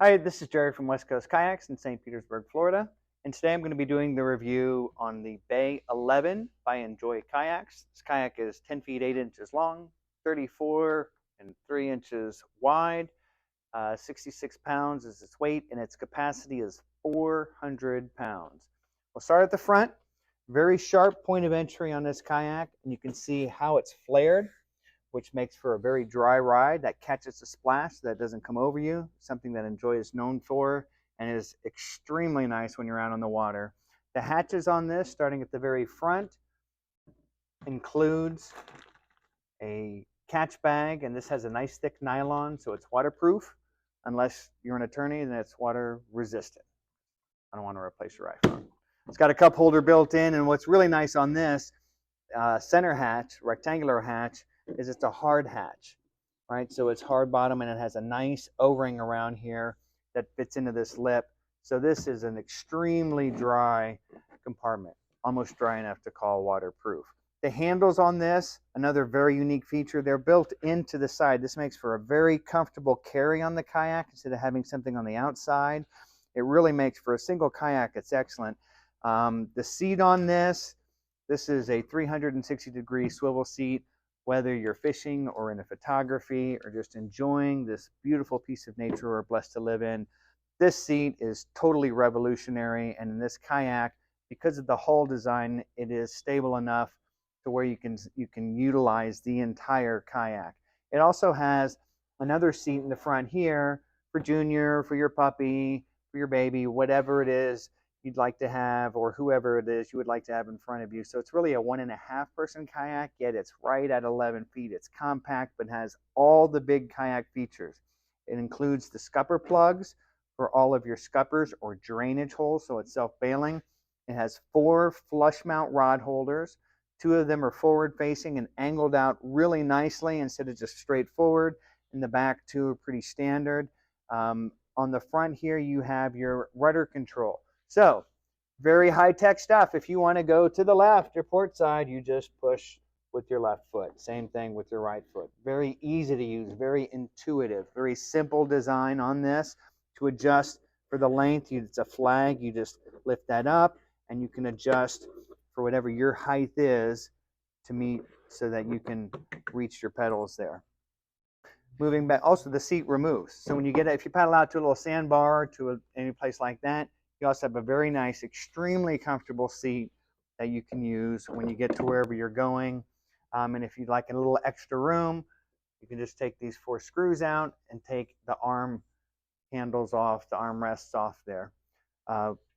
Hi, this is Jerry from West Coast Kayaks in St. Petersburg, Florida. And today I'm going to be doing the review on the Bay 11 by Enjoy Kayaks. This kayak is 10 feet 8 inches long, 34 and 3 inches wide, 66 pounds is its weight, and its capacity is 400 pounds. We'll start at the front. Very sharp point of entry on this kayak, and you can see how it's flared, which makes for a very dry ride that catches the splash, that doesn't come over you, something that Enjoy is known for and is extremely nice when you're out on the water. The hatches on this, starting at the very front, includes a catch bag, and this has a nice thick nylon, so it's waterproof. Unless you're an attorney, then it's water resistant. I don't want to replace your iPhone. It's got a cup holder built in, and what's really nice on this center hatch, rectangular hatch, is it's a hard hatch, right? So it's hard bottom, and it has a nice O-ring around here that fits into this lip. So this is an extremely dry compartment, almost dry enough to call waterproof. The handles on this, another very unique feature, they're built into the side. This makes for a very comfortable carry on the kayak instead of having something on the outside. It really makes for a single kayak. It's excellent. The seat on this is a 360-degree swivel seat. Whether you're fishing or into photography or just enjoying this beautiful piece of nature we're blessed to live in, this seat is totally revolutionary. And in this kayak, because of the hull design, it is stable enough to where you can utilize the entire kayak. It also has another seat in the front here for Junior, for your puppy, for your baby, whatever it is you'd like to have, or whoever it is you would like to have in front of you. So it's really a 1.5 person kayak, yet it's right at 11 feet. It's compact, but has all the big kayak features. It includes the scupper plugs for all of your scuppers or drainage holes, so it's self-bailing. It has 4 flush mount rod holders. 2 of them are forward facing and angled out really nicely instead of just straight forward. In the back, 2 are pretty standard. On the front here, you have your rudder control. So, very high-tech stuff. If you want to go to the left or port side, you just push with your left foot. Same thing with your right foot. Very easy to use, very intuitive, very simple design on this. To adjust for the length, it's a flag. You just lift that up, and you can adjust for whatever your height is to meet so that you can reach your pedals there. Moving back, also the seat removes. So when you get it, if you paddle out to a little sandbar, to any place like that, you also have a very nice, extremely comfortable seat that you can use when you get to wherever you're going. And if you'd like a little extra room, you can just take these 4 screws out and take the arm handles off, the armrests off there.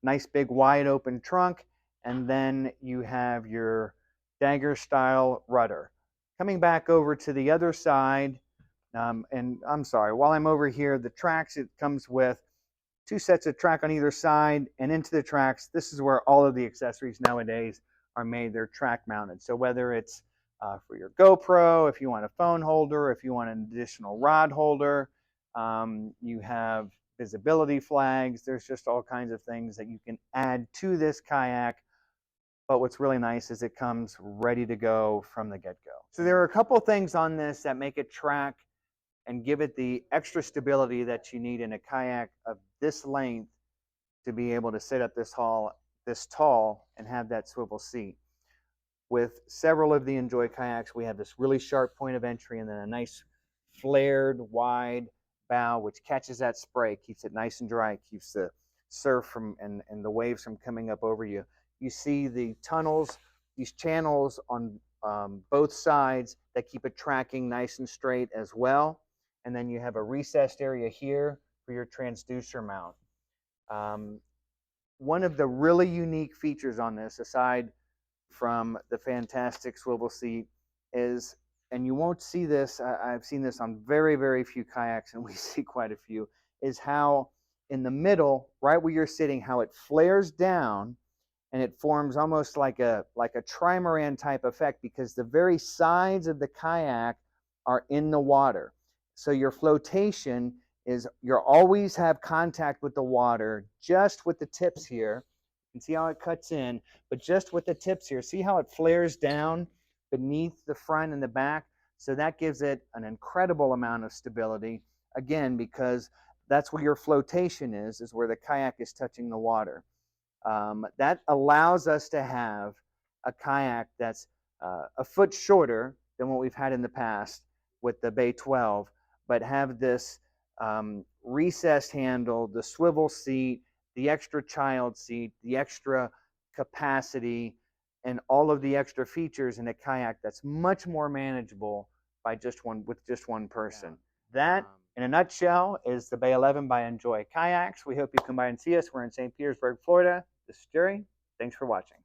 Nice big wide open trunk, and then you have your dagger style rudder. Coming back over to the other side, and I'm sorry, while I'm over here, the tracks, it comes with 2 sets of track on either side, and into the tracks, this is where all of the accessories nowadays are made. They're track mounted. So whether it's for your GoPro, if you want a phone holder, if you want an additional rod holder, you have visibility flags. There's just all kinds of things that you can add to this kayak. But what's really nice is it comes ready to go from the get-go. So there are a couple things on this that make it track and give it the extra stability that you need in a kayak of this length to be able to sit up this tall and have that swivel seat. With several of the Enjoy kayaks, we have this really sharp point of entry and then a nice flared wide bow which catches that spray, keeps it nice and dry, keeps the surf from and the waves from coming up over you. You see the tunnels, these channels on both sides that keep it tracking nice and straight as well. And then you have a recessed area here for your transducer mount. One of the really unique features on this, aside from the fantastic swivel seat, is, and you won't see this, I've seen this on very, very few kayaks, and we see quite a few, is how in the middle, right where you're sitting, how it flares down and it forms almost like a trimaran type effect, because the very sides of the kayak are in the water. So your flotation is, you'll always have contact with the water just with the tips here. You can see how it cuts in, but just with the tips here. See how it flares down beneath the front and the back? So that gives it an incredible amount of stability. Again, because that's where your flotation is where the kayak is touching the water. That allows us to have a kayak that's a foot shorter than what we've had in the past with the Bay 12, but have this recessed handle, the swivel seat, the extra child seat, the extra capacity, and all of the extra features in a kayak that's much more manageable by just one person. That, in a nutshell, is the Bay 11 by Enjoy Kayaks. We hope you come by and see us. We're in St. Petersburg, Florida. This is Jerry. Thanks for watching.